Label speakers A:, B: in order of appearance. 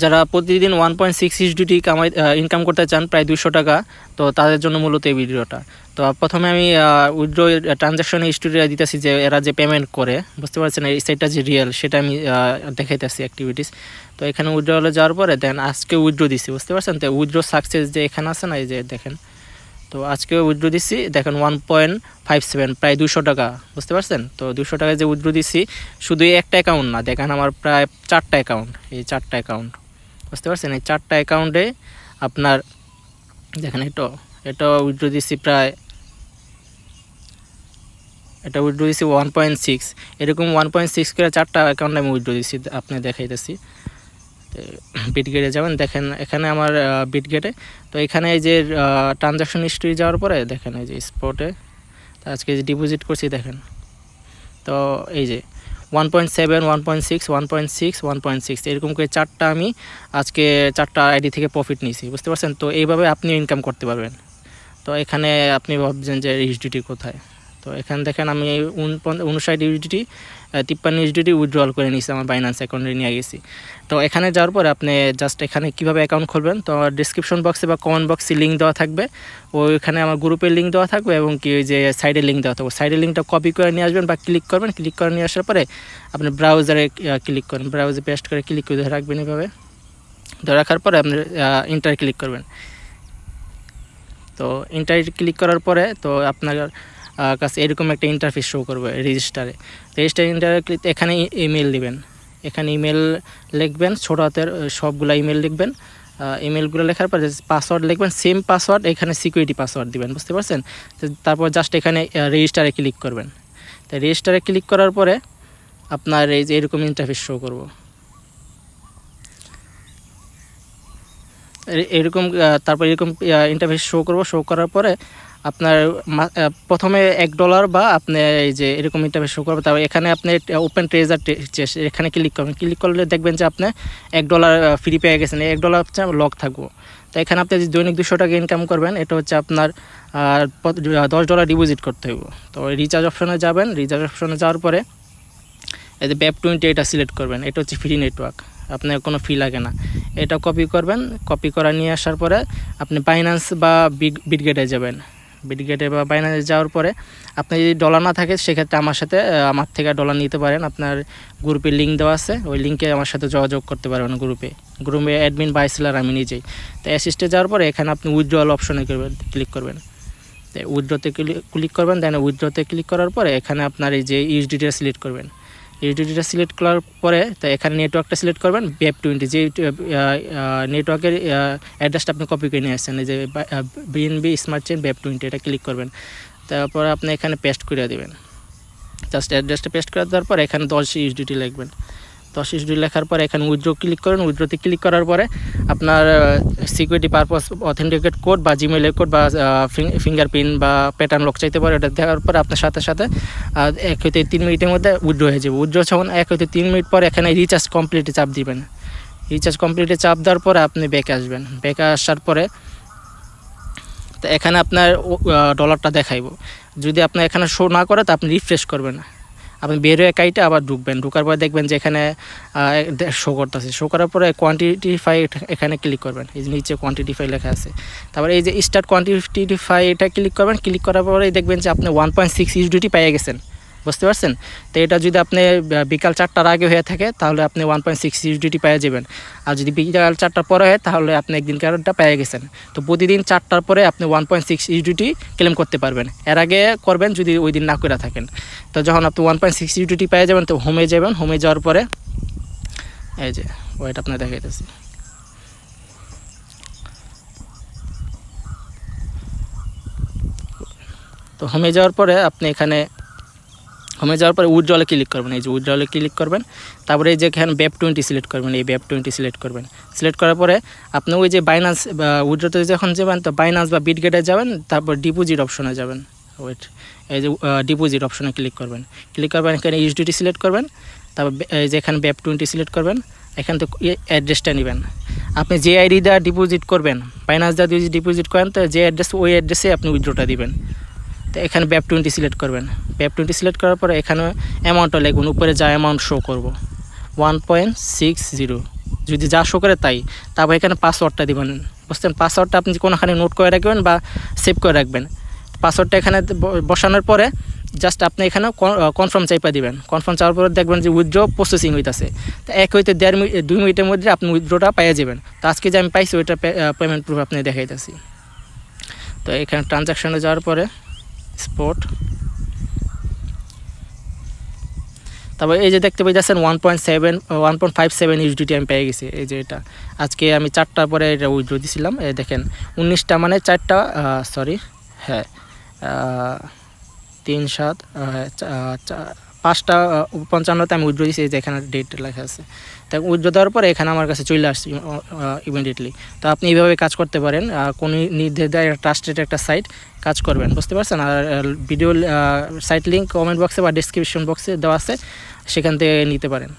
A: যারা প্রতিদিন 1.6 USDT income করতে চান প্রায় 200 টাকা, তো তাদের জন্য মূলত এই ভিডিওটা। তো প্রথমে আমি উইথড্র ট্রানজ্যাকশন হিস্টোরি দিতেছি, যে এরা যে পেমেন্ট করে, বুঝতে পারছেন এই সাইটটা যে রিয়েল সেটা আমি দেখাইতেছি অ্যাক্টিভিটিস। তো এখানে উইথড্রলে যাওয়ার পরে দেন আজকে উইথড্র দিছি, বুঝতে পারছেন। তো উইথড্র সাকসেস যে এখানে আছে না, এই যে দেখেন, তো আজকে উইথড্র দিচ্ছি দেখেন 1.57 প্রায় 200 টাকা, বুঝতে পারছেন। তো 200 টাকা যে উইথড্র দিচ্ছি, শুধু এই একটা অ্যাকাউন্ট না, দেখেন আমার প্রায় 4টা অ্যাকাউন্ট, এই 4টা অ্যাকাউন্ট, বুঝতে পারছেন। এই 4টা অ্যাকাউন্টে আপনার দেখেন এটা উইথড্র দিচ্ছি প্রায়, এটা উইথড্র দিচ্ছি 1.6, এরকম 1.6 করে 4টা অ্যাকাউন্টে আমি উইথড্র দিচ্ছি, আপনি দেখাইতেছি। বিটগেটে যাবেন, দেখেন এখানে আমার বিটগেটে, তো এখানে এই যে ট্রানজ্যাকশন হিস্ট্রি যাওয়ার পরে দেখেন এই যে স্পটে আজকে যে ডিপোজিট করছি দেখেন, তো এই যে 1.7, 1.6, 1.6, 1.6 এরকম করে 4টা আমি আজকে 4টা আইডি থেকে প্রফিট নিয়েছি, বুঝতে পারছেন। তো এইভাবে আপনি ইনকাম করতে পারবেন। তো এখানে আপনি ভাবছেন যে ইউএসডিটি কোথায়, তো এখানে দেখেন আমি 59 ইউএসডিটি 53 ইউএসডিটি উইথড্রল করে নিয়েছি, আমার বাইন্যান্স অ্যাকাউন্টে নিয়ে গেছি। তো এখানে যাওয়ার পরে আপনি জাস্ট এখানে কীভাবে অ্যাকাউন্ট খুলবেন, তো আমার ডিসক্রিপশন বক্সে বা কমেন্ট বক্সে লিঙ্ক দেওয়া থাকবে, ওইখানে আমার গ্রুপের লিঙ্ক দেওয়া থাকবে, এবং কি ওই যে সাইডের লিঙ্ক দেওয়া থাকবে, সাইডের লিঙ্কটা কপি করে নিয়ে আসবেন বা ক্লিক করবেন, ক্লিক করে নিয়ে আসার পরে আপনি ব্রাউজারে ক্লিক করেন, ব্রাউজারে পেস্ট করে ক্লিক করে ধরে রাখবেন, এইভাবে ধরে রাখার পরে আপনি ইন্টার ক্লিক করবেন। তো ইন্টার ক্লিক করার পরে তো আপনার কাছে এরকম একটা ইন্টারফেস শো করবে রেজিস্টার ক্লিক, এখানে ইমেল দিবেন, এখানে ইমেল লিখবেন, ছোটো হাতের সবগুলো ইমেল লিখবেন, ইমেলগুলো লেখার পরে পাসওয়ার্ড লিখবেন, সেম পাসওয়ার্ড এখানে সিকিউরিটি পাসওয়ার্ড দিবেন, বুঝতে পারছেন। তারপর জাস্ট এখানে রেজিস্টারে ক্লিক করবেন। তো রেজিস্টারে ক্লিক করার পরে আপনার এই যে এরকম ইন্টারফেস শো করব, এরকম তারপর এরকম ইন্টারফেস শো করার পরে আপনার প্রথমে $1 বা আপনি এই যে এরকম ইন্টারফেস শো করবে, তারপর এখানে আপনি ওপেন ট্রেজার চেস্ট এখানে ক্লিক করবেন, ক্লিক করলে দেখবেন যে আপনি $1 ফ্রি পেয়ে গেছেন, $1 হচ্ছে লক থাকবো। তো এখানে আপনি দৈনিক 200 টাকা ইনকাম করবেন, এটা হচ্ছে আপনার $10 ডিপোজিট করতে হবে। তো রিচার্জ অপশনে যাবেন, রিচার্জ অপশনে যাওয়ার পরে এই যে BEP20 এটা সিলেক্ট করবেন, এটা হচ্ছে ফ্রি নেটওয়ার্ক, আপনার কোনো ফি লাগে না। এটা কপি করবেন, কপি করা নিয়ে আসার পরে আপনি বাইন্যান্স বা বিটগেটে যাবেন, বিটগেটে বা বাইন্যান্সে যাওয়ার পরে আপনার যদি ডলার না থাকে সেক্ষেত্রে আমার থেকে ডলার নিতে পারেন, আপনার গ্রুপে লিঙ্ক দেওয়া আছে, ওই লিঙ্কে আমার সাথে যোগাযোগ করতে পারবেন। গ্রুপে অ্যাডমিন বাই সেলার আমি নিজেই। তো অ্যাসিস্টে যাওয়ার পরে এখানে আপনি উইথড্রল অপশনে ক্লিক করবেন, উইথড্রতে ক্লিক করবেন, দেন উইথড্রতে ক্লিক করার পরে এখানে আপনার এই যে ইউএসডিটা সিলেক্ট করবেন, ইউএসডিটা সিলেক্ট করার পরে তো এখানে নেটওয়ার্কটা সিলেক্ট করবেন, BEP20 যে নেটওয়ার্কের অ্যাড্রেসটা আপনি কপি করে নিয়ে আসছেন, এই যে BNB স্মার্ট চেইন BEP20 এটা ক্লিক করবেন। তারপর আপনি এখানে পেস্ট করে দেবেন, জাস্ট অ্যাড্রেসটা পেস্ট করে দেওয়ার পরে এখানে 10 ইউএসডিটি লিখবেন, 10 ইউএসডিটি লেখার পরে এখানে উইথড্র ক্লিক করেন, উইথড্রতে ক্লিক করার পরে আপনার সিকিউরিটি পারপাস অথেন্টিকেট কোড বা জিমেইলের কোড বা ফিঙ্গারপ্রিন্ট বা প্যাটার্ন লক চাইতে পারে, এটা দেওয়ার পরে আপনার সাথে 1 হতে 3 মিনিটের মধ্যে উইথড্র হয়ে যাবে। উইথড্র যখন 1 হতে 3 মিনিট পরে এখানে রিচার্জ কমপ্লিটে চাপ দিবেন, রিচার্জ কমপ্লিটে চাপ দেওয়ার পরে আপনি ব্যাকে আসবেন, ব্যাকে আসার পরে তো এখানে আপনার ডলারটা দেখাইব, যদি আপনার এখানে শো না করে তো আপনি রিফ্রেশ করবেন, আপনি বের হয়ে কাইটে আবার ঢুকবেন, ঢুকার পরে দেখবেন যে এখানে শো করতেছে, শো করার পরে কোয়ান্টিটিফাই এখানে ক্লিক করবেন, এই যে নিচে কোয়ান্টিটিফাই লেখা আছে, তারপরে এই যে স্টার্ট কোয়ান্টিটিফাই এটা ক্লিক করবেন, ক্লিক করার পরে দেখবেন যে আপনি 1.6 ইউএসডিটি পেয়ে গেছেন, বুঝতে পারছেন। তো এটা যদি আপনি বিকাল 4টার আগে হয়ে থাকে তাহলে আপনি 1.6 ইউএসডিটি পেয়ে যাবেন, আর যদি বিকাল 4টার পরে হয় তাহলে আপনি একদিন কারণটা পেয়ে গেছেন। তো প্রতিদিন 4টার পরে আপনি 1.6 ইউএসডিটি ক্লেম করতে পারবেন, এর আগে করবেন যদি ওই দিন না করে থাকেন। তো যখন আপনি 1.6 ইউএসডিটি পেয়ে যাবেন তো হোমে যাবেন, হোমে যাওয়ার পরে এই যে ওয়েট আপনার দেখাইতেছি, তো হোমে যাওয়ার পরে আপনি এখানে হোমে যাওয়ার পরে উইথড্রলে ক্লিক করবেন, এই যে উইথড্রলে ক্লিক করবেন, তারপরে এই যে এখানে BEP20 সিলেক্ট করবেন, এই BEP20 সিলেক্ট করবেন, সিলেক্ট করার পরে আপনি ওই যে বাইন্যান্স বা উইথড্রতে যখন যাবেন তো বাইন্যান্স বা বিটগেটে যাবেন, তারপর ডিপোজিট অপশনে যাবেন, ওয়েট এই যে ডিপোজিট অপশনে ক্লিক করবেন, ক্লিক করবেন এখানে ইউএসডিটি সিলেক্ট করবেন, তারপর এই যে এখানে BEP20 সিলেক্ট করবেন, এখান থেকে অ্যাড্রেসটা নেবেন, আপনি যে আইডি দ্বারা ডিপোজিট করবেন, বাইন্যান্স দ্বারা যদি ডিপোজিট করেন তো যে অ্যাড্রেস ওই অ্যাড্রেসে আপনি উইথড্রটা দিবেন। তো এখানে BEP20 সিলেক্ট করবেন, BEP20 সিলেক্ট করার পরে এখানে অ্যামাউন্টটা লিখবেন, উপরে যা অ্যামাউন্ট শো করব 1.60, যদি যা শো করে তাই। তারপর এখানে পাসওয়ার্ডটা দিবেন, বুঝছেন? পাসওয়ার্ডটা আপনি কোনোখানে নোট করে রাখবেন বা সেভ করে রাখবেন। পাসওয়ার্ডটা এখানে বসানোর পরে জাস্ট আপনি এখানে কনফার্ম চাইপা দিবেন। কনফার্ম চাওয়ার পরে দেখবেন যে উইথড্র প্রসেসিং হইতেছে। তো 1 হইতে 2 মিনিটের মধ্যে আপনি উইথড্রটা পাইয়ে যাবেন। তো আজকে যে আমি পাইছি ওইটা পেমেন্ট প্রুফ আপনি দেখাইতেছি। তো এখানে ট্রানজ্যাকশনে যাওয়ার পরে স্পট, তারপর এই যে দেখতে পাইতেছেন 1.57 USDT আমি পেয়ে গেছি। এই যে এটা আজকে আমি 4টার পরে এটা উইথড্র দিছিলাম। এই দেখেন 19টা মানে 4টা সরি হ্যাঁ 3-7 5টা 55তে আমি উইথড্র দিয়েছি। এই যে এখানে ডেট লেখা আছে। তাই উইথড্র দেওয়ার পরে এখানে আমার কাছে চলে আসছে ইমিডিয়েটলি। তো আপনি এইভাবে কাজ করতে পারেন। কোনো নির্দেশ দেয় ট্রাস্টেড একটা সাইট কাজ করবেন, বুঝতে পারছেন? আর ভিডিও সাইট লিঙ্ক কমেন্ট বক্সে বা ডিসক্রিপশন বক্সে দেওয়া আছে, সেখান থেকে নিতে পারেন।